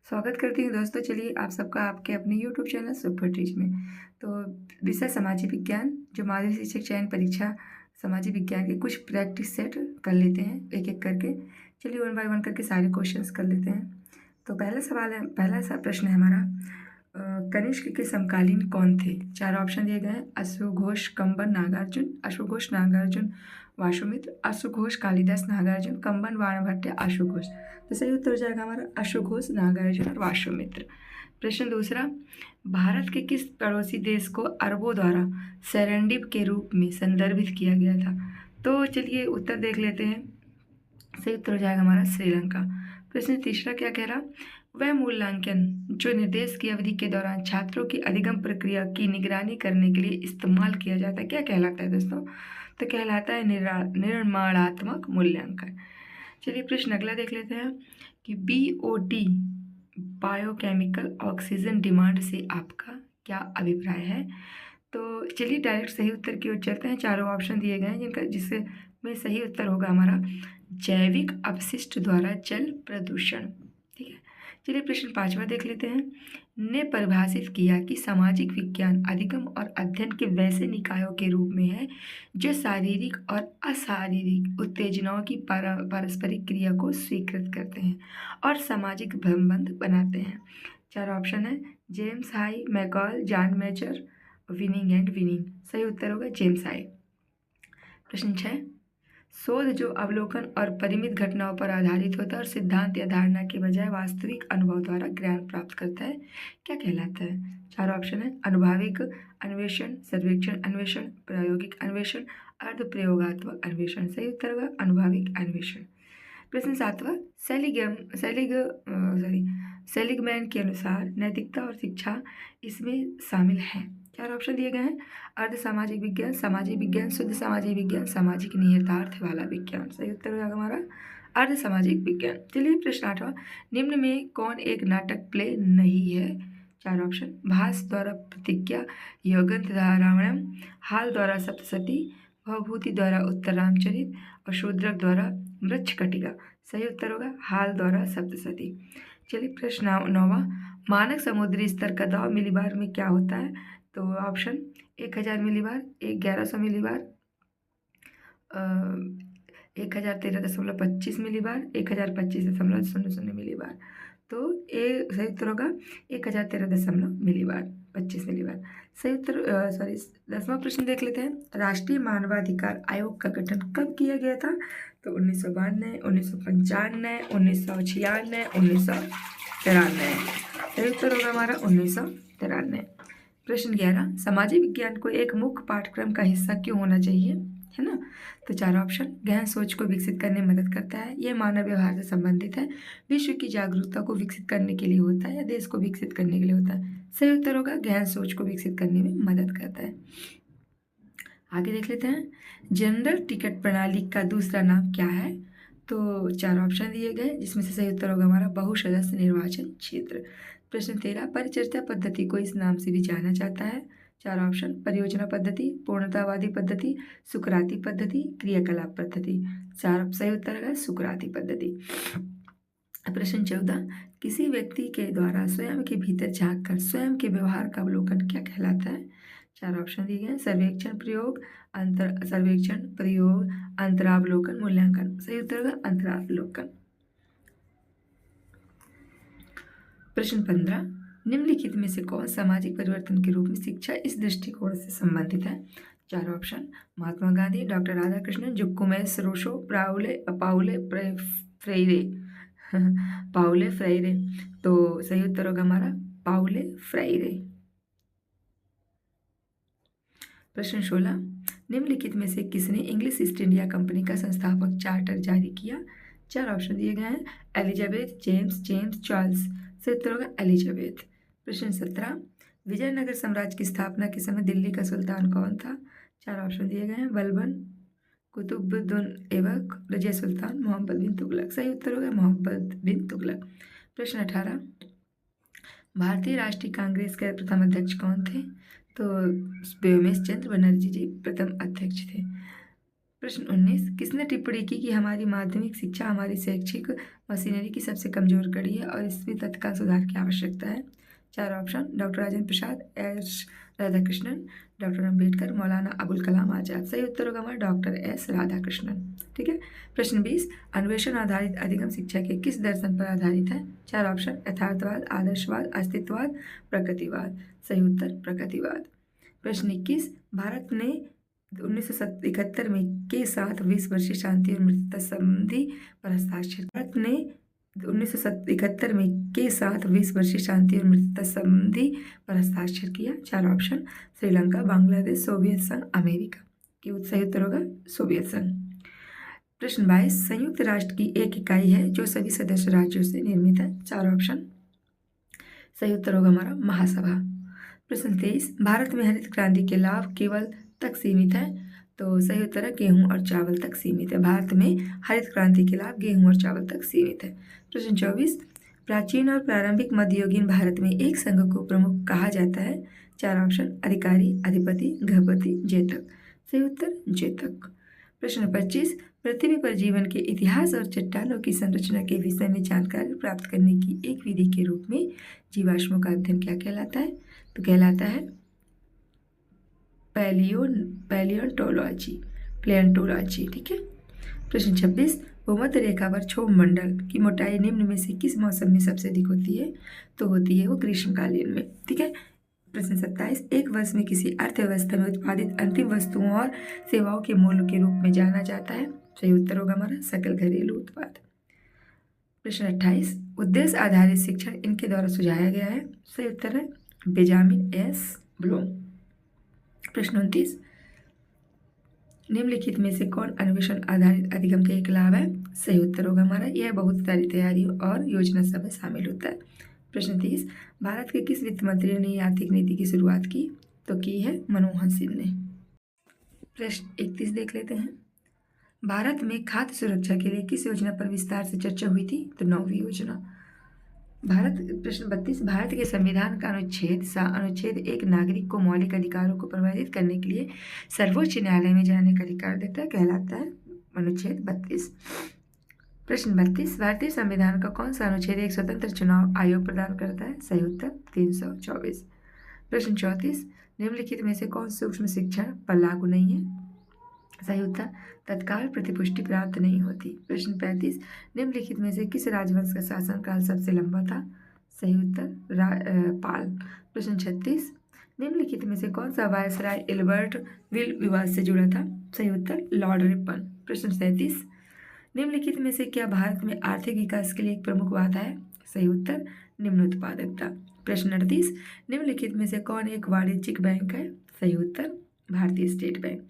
स्वागत करती हूँ दोस्तों। चलिए आप सबका आपके अपने यूट्यूब चैनल सुपर टीच में। तो विषय सामाजिक विज्ञान, जो माध्यमिक शिक्षक चयन परीक्षा सामाजिक विज्ञान के कुछ प्रैक्टिस सेट कर लेते हैं एक एक करके। चलिए वन बाय वन करके सारे क्वेश्चंस कर लेते हैं। तो पहला सवाल है, पहला सा प्रश्न है हमारा, कनिष्क के समकालीन कौन थे? चार ऑप्शन दिए गए हैं: अश्वघोष, कंबन, नागार्जुन। अश्वघोष, नागार्जुन, वासुमित्र। अश्वघोष, कालिदास, नागार्जुन। कंबन, बाणभट्ट, अश्वघोष। तो सही उत्तर हो जाएगा हमारा अश्वघोष, नागार्जुन और वासुमित्र। प्रश्न दूसरा, भारत के किस पड़ोसी देश को अरबों द्वारा सेरेंडिप के रूप में संदर्भित किया गया था? तो चलिए उत्तर देख लेते हैं। सही उत्तर हो जाएगा हमारा श्रीलंका। प्रश्न तीसरा क्या कह रहा, वह मूल्यांकन जो निर्देश की अवधि के दौरान छात्रों की अधिगम प्रक्रिया की निगरानी करने के लिए इस्तेमाल किया जाता है, क्या कहलाता है दोस्तों? तो कहलाता है निर्माणात्मक मूल्यांकन। चलिए प्रश्न अगला देख लेते हैं कि BOD बायोकेमिकल ऑक्सीजन डिमांड से आपका क्या अभिप्राय है? तो चलिए डायरेक्ट सही उत्तर की ओर चलते हैं। चारों ऑप्शन दिए गए हैं जिनका जिससे में सही उत्तर होगा हमारा जैविक अपशिष्ट द्वारा जल प्रदूषण। ठीक है, चलिए प्रश्न पांचवा देख लेते हैं। ने परिभाषित किया कि सामाजिक विज्ञान अधिगम और अध्ययन के वैसे निकायों के रूप में है जो शारीरिक और अशारीरिक उत्तेजनाओं की पारस्परिक क्रिया को स्वीकृत करते हैं और सामाजिक संबंध बनाते हैं। चार ऑप्शन है: James High, McCall, John Major, Winning and Winning. सही उत्तर होगा जेम्स हाई। प्रश्न 6, शोध जो अवलोकन और परिमित घटनाओं पर आधारित होता है और सिद्धांत या धारणा के बजाय वास्तविक अनुभव द्वारा ज्ञान प्राप्त करता है, क्या कहलाता है? चार ऑप्शन है: अनुभाविक अन्वेषण, सर्वेक्षण अन्वेषण, प्रायोगिक अन्वेषण, अर्धप्रयोगात्मक अन्वेषण। सही उत्तर होगा अनुभाविक अन्वेषण। प्रश्न सातवां, सेलिगमैन के अनुसार नैतिकता और शिक्षा इसमें शामिल है। चार ऑप्शन दिए गए हैं: अर्ध सामाजिक विज्ञान, सामाजिक विज्ञान, शुद्ध सामाजिक विज्ञान, सामाजिक निहितार्थ वाला विज्ञान। सही उत्तर हो जाएगा हमारा अर्ध सामाजिक विज्ञान। चलिए प्रश्न आठवां, निम्न में कौन एक नाटक प्ले नहीं है? चार ऑप्शन: भास द्वारा प्रतिज्ञा, योगंत रामायणम, हाल द्वारा सप्तशती, भवभूति द्वारा उत्तर रामचरित और शूद्रक द्वारा मृच्छकटिका। सही उत्तर होगा हाल द्वारा सप्तशती। चलिए प्रश्न नौवां, मानक समुद्री स्तर का दाब मिलीबार में क्या होता है? तो option: 1000 millibar, 1100 millibar, 1013.25 millibar, 1025.00 millibar. तो ये सही उत्तर होगा 1013.25 मिलीबार। सही उत्तर सॉरी 10वां प्रश्न देख लेते हैं। राष्ट्रीय मानवाधिकार आयोग का गठन कब किया गया था? तो 1992, 1995, 1996, 1993। सही उत्तर होगा हमारा 1993। प्रश्न 11, सामाजिक विज्ञान को एक मुख्य पाठ्यक्रम का हिस्सा क्यों होना चाहिए, है ना? तो चार ऑप्शन: गहन सोच को विकसित करने में मदद करता है, यह मानव व्यवहार से संबंधित है, विश्व की जागरूकता को विकसित करने के लिए होता है या देश को विकसित करने के लिए होता है। सही उत्तर होगा गहन सोच को विकसित करने में मदद करता है। आगे देख लेते हैं, जनरल टिकट प्रणाली का दूसरा नाम क्या है? तो चार ऑप्शन दिए गए जिसमें से सही उत्तर होगा हमारा बहुसदस्य निर्वाचन क्षेत्र। प्रश्न 13, परिचर्चा पद्धति को इस नाम से भी जाना जाता है। चार ऑप्शन: परियोजना पद्धति, पूर्णतावादी पद्धति, सुकराती पद्धति, क्रियाकलाप पद्धति। चार सही उत्तर है सुकराती पद्धति। प्रश्न 14, किसी व्यक्ति के द्वारा स्वयं के भीतर झांककर स्वयं के व्यवहार का अवलोकन क्या कहलाता है? चार ऑप्शन दिए गए: सर्वेक्षण, प्रयोग, सर्वेक्षण, प्रयोग, अंतरावलोकन, मूल्यांकन। सही उत्तर होगा अंतरावलोकन। प्रश्न 15, निम्नलिखित में से कौन सामाजिक परिवर्तन के रूप में शिक्षा इस दृष्टिकोण से संबंधित है? चार option: Mahatma Gandhi, doctor Radhakrishnan, जुक्कुमेस रोशो, Paule फ्रेire। Paule फ्रेire। तो सही उत्तर होगा हमारा पाउले फ्रेire। प्रश्न 16, निम्नलिखित में से किसने इंग्लिश ईस्ट इंडिया कंपनी का संस्थापक चार्टर जारी किया? चार ऑप्शन दिए गए हैं: एलिजाबेथ, जेम्स, चार्ल्स। सही उत्तर होगा एलिजाबेथ। प्रश्न 17, विजयनगर साम्राज्य की स्थापना के समय दिल्ली का सुल्तान कौन था? चार ऑप्शन दिए गए हैं: बलबन, कुतुबुद्दीन ऐबक, रजिया सुल्तान, मोहम्मद बिन तुगलक। सही उत्तर होगा मोहम्मद बिन तुगलक। प्रश्न 18, भारतीय राष्ट्रीय कांग्रेस के प्रथम अध्यक्ष कौन थे? तो व्योमेश चंद्र बनर्जी जी प्रथम अध्यक्ष थे। प्रश्न 19, किसने टिप्पणी की कि हमारी माध्यमिक शिक्षा हमारी शैक्षिक मशीनरी की सबसे कमजोर कड़ी है और इसमें तत्काल सुधार की आवश्यकता है? 4 option, doctor Rajendra Prasad, S Radhakrishnan, doctor Ambedkar, Maulana Abul Kalam Azad. सही उत्तर होगा हमारा डॉक्टर एस राधाकृष्णन। ठीक है। प्रश्न 20, अन्वेषण आधारित अधिगम शिक्षा के किस दर्शन पर आधारित है? 4 ऑप्शन, यथार्थवाद, आदर्शवाद, अस्तित्ववाद, प्रकृतिवाद। सही उत्तर प्रकृतिवाद। प्रश्न 21, भारत ने 1971 में के साथ 20 वर्षीय शांति और मित्रता संधि पर हस्ताक्षर। भारत ने 1971 में के साथ 20 वर्षीय शांति और मित्रता संधि पर हस्ताक्षर किया। 4 ऑप्शन, श्रीलंका, बांग्लादेश, सोवियत संघ, अमेरिका। की सही उत्तर होगा सोवियत संघ। प्रश्न 22, संयुक्त राष्ट्र की एक इकाई है जो सभी सदस्य राज्यों से निर्मित है। 4 ऑप्शन, सही उत्तर होगा हमारा महासभा। प्रश्न 23, भारत में हरित क्रांति के लाभ केवल तक सीमित है? तो सही उत्तर है गेहूं और चावल तक सीमित है। भारत में हरित क्रांति के लाभ गेहूं और चावल तक सीमित है। प्रश्न 24, प्राचीन और प्रारंभिक मध्ययुगीन भारत में एक संघ को प्रमुख कहा जाता है। 4 ऑप्शन, अधिकारी, अधिपति, गृहपति, जेतक। सही उत्तर जेतक। प्रश्न 25, पृथ्वी पर जीवन के इतिहास और चट्टानों की संरचना के विषय में जानकारी प्राप्त करने की एक विधि के रूप में जीवाश्मों का अध्ययन क्या कहलाता है? तो कहलाता है पैलियोंटोलॉजी। ठीक है। प्रश्न 26, भूमध्य रेखा पर क्षोभ मंडल की मोटाई निम्न में से किस मौसम में सबसे अधिक होती है? तो होती है वो ग्रीष्मकालीन में। ठीक है। प्रश्न 27, एक वर्ष में किसी अर्थव्यवस्था में उत्पादित अंतिम वस्तुओं और सेवाओं के मूल्य के रूप में जाना जाता है। सही उत्तर होगा हमारा सकल घरेलू उत्पाद। प्रश्न 28, उद्देश्य आधारित शिक्षण इनके द्वारा सुझाया गया है। सही उत्तर है बेंजामिन एस ब्लूम। प्रश्न 29, निम्नलिखित में से कौन अन्वेषण आधारित अधिगम का एक लाभ है? सही उत्तर होगा हमारा यह बहुत सारी तैयारी और योजना सब में शामिल होता है। प्रश्न 30, भारत के किस वित्त मंत्री ने आर्थिक नीति की शुरुआत की? तो की है मनमोहन सिंह ने। प्रश्न 31 देख लेते हैं, भारत में खाद्य सुरक्षा के लिए किस योजना पर विस्तार से चर्चा हुई थी? तो 9वीं योजना। प्रश्न 32, भारत के संविधान का अनुच्छेद 1 नागरिक को मौलिक अधिकारों को प्रवर्तित करने के लिए सर्वोच्च न्यायालय में जाने का अधिकार देता है, कहलाता है अनुच्छेद 32। प्रश्न 32, भारतीय संविधान का कौन सा अनुच्छेद एक स्वतंत्र चुनाव आयोग प्रदान करता है? सही उत्तर 324। प्रश्न 34, निम्नलिखित में से कौन सूक्ष्म शिक्षण पर लागू नहीं है? सही उत्तर तत्काल प्रतिपुष्टि प्राप्त नहीं होती। प्रश्न 35, निम्नलिखित में से किस राजवंश का शासनकाल सबसे लंबा था? सही उत्तर पाल। प्रश्न 36, निम्नलिखित में से कौन सा वायसराय एल्बर्ट विल विवाद से जुड़ा था? सही उत्तर लॉर्ड रिपन। प्रश्न 37, निम्नलिखित में से क्या भारत में आर्थिक विकास के लिए एक प्रमुख बाधा है? सही उत्तर निम्न उत्पादकता। प्रश्न 38, निम्नलिखित में से कौन एक वाणिज्यिक बैंक है? सही उत्तर भारतीय स्टेट बैंक।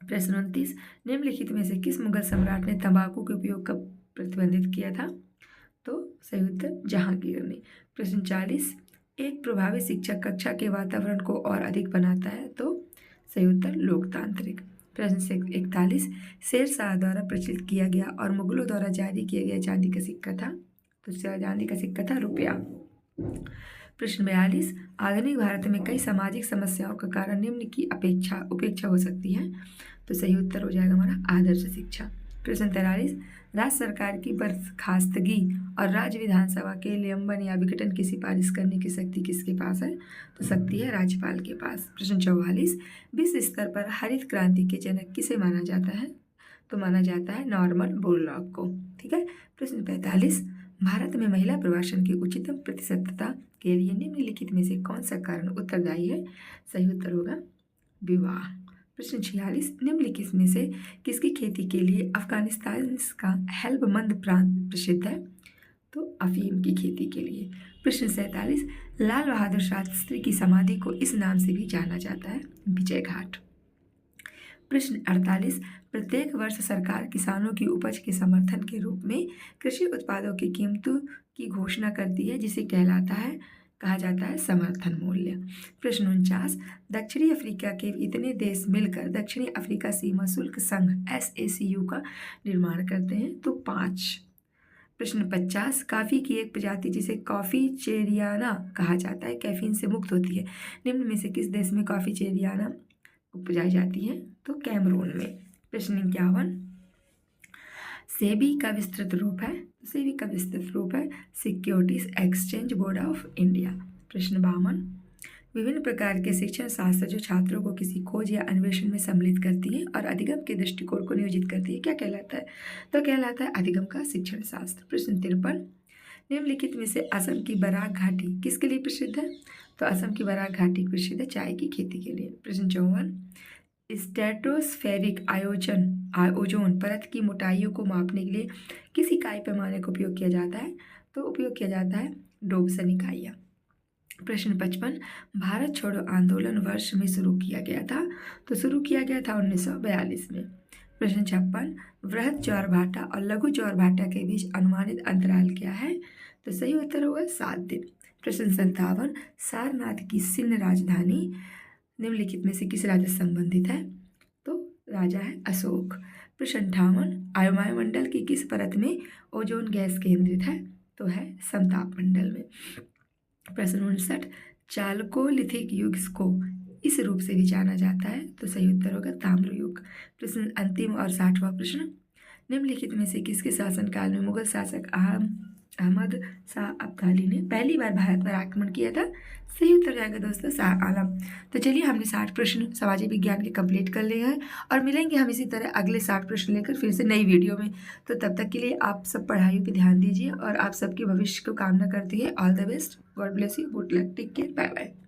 प्रश्न 29, निम्नलिखित में से किस मुगल सम्राट ने तंबाकू के उपयोग का प्रतिबंधित किया था? तो सही उत्तर जहांगीर ने। प्रश्न 40, एक प्रभावी शिक्षक कक्षा के वातावरण को और अधिक बनाता है, तो सही उत्तर लोकतांत्रिक। प्रश्न 41, शेर शाह द्वारा प्रचलित किया गया और मुगलों द्वारा जारी किया गया चांदी का सिक्का था, तो चांदी का सिक्का था रुपया। प्रश्न 42, आधुनिक भारत में कई सामाजिक समस्याओं का कारण निम्न की उपेक्षा हो सकती है, तो सही उत्तर हो जाएगा हमारा आदर्श शिक्षा। प्रश्न 43, राज्य सरकार की बर्खास्तगी और राज्य विधानसभा के निलंबन या विघटन की सिफारिश करने की शक्ति किसके पास है? तो शक्ति है राज्यपाल के पास। प्रश्न 44, विश्व स्तर पर हरित क्रांति के जनक किसे माना जाता है? तो माना जाता है नॉर्मन बोरलॉग को। ठीक है। प्रश्न 45, भारत में महिला प्रवासन की उच्चतम प्रतिशतता के लिए निम्नलिखित में से कौन सा कारण उत्तरदायी है? सही उत्तर होगा विवाह। प्रश्न 46, निम्नलिखित में से किसकी खेती के लिए अफगानिस्तान का हेल्मंद प्रांत प्रसिद्ध है? तो अफीम की खेती के लिए। प्रश्न 47, लाल बहादुर शास्त्री की समाधि को इस नाम से भी जाना जाता है, विजय घाट। प्रश्न 48, प्रत्येक वर्ष सरकार किसानों की उपज के समर्थन के रूप में कृषि उत्पादों की कीमतों की घोषणा करती है, जिसे कहा जाता है समर्थन मूल्य। प्रश्न 49, दक्षिणी अफ्रीका के इतने देश मिलकर दक्षिणी अफ्रीका सीमा शुल्क संघ SACU का निर्माण करते हैं, तो 5। प्रश्न 50, कॉफ़ी की एक प्रजाति जिसे कॉफ़ी चेरियाना कहा जाता है कैफीन से मुक्त होती है, निम्न में से किस देश में कॉफ़ी चेरियाना उपजाई जाती है? तो कैमरून में। प्रश्न 51, सेबी का विस्तृत रूप है, सेबी का विस्तृत रूप है securities exchange board of India. प्रश्न 52, विभिन्न प्रकार के शिक्षण शास्त्र जो छात्रों को किसी खोज या अन्वेषण में सम्मिलित करती है और अधिगम के दृष्टिकोण को नियोजित करती है, क्या कहलाता है? तो कहलाता है अधिगम का शिक्षण शास्त्र। प्रश्न 53, निम्नलिखित में से असम की बराक घाटी किसके लिए प्रसिद्ध है? तो असम की बराक घाटी प्रसिद्ध है चाय की खेती के लिए। प्रश्न 54, स्ट्रेटोस्फेरिक ओजोन परत की मोटाइयों को मापने के लिए किस इकाई पैमाने का उपयोग किया जाता है? तो उपयोग किया जाता है डोबसन इकाइयाँ। प्रश्न 55, भारत छोड़ो आंदोलन वर्ष में शुरू किया गया था? तो शुरू किया गया था 1942 में। प्रश्न 56, वृहद ज्वारभाटा और लघु ज्वारभाटा के बीच अनुमानित अंतराल क्या है? तो सही उत्तर होगा 7 दिन। प्रश्न 57, सारनाथ की सिंध राजधानी निम्नलिखित में से किस राजा से संबंधित है? तो राजा है अशोक। प्रश्न 58, वायुमंडल की किस परत में ओजोन गैस केंद्रित है? तो है समताप मंडल में। प्रश्न 59, चालकोलिथिक युग को इस रूप से भी जाना जाता है? तो सही उत्तर होगा ताम्र युग। प्रश्न अंतिम और 60वां प्रश्न, निम्नलिखित में से किसके शासनकाल में मुगल शासक अहमद शाह अब्दाली ने पहली बार भारत पर आक्रमण किया था? सही उत्तर जाएगा दोस्तों शाह आलम। तो चलिए हमने 60 प्रश्न सामाजिक विज्ञान के कंप्लीट कर लिए हैं और मिलेंगे हम इसी तरह अगले 60 प्रश्न लेकर फिर से नई वीडियो में। तो तब तक के लिए आप सब पढ़ाई पे ध्यान दीजिए और आप सबके भविष्य को कामना करती है। All the best, God bless you, good luck, take care, bye bye.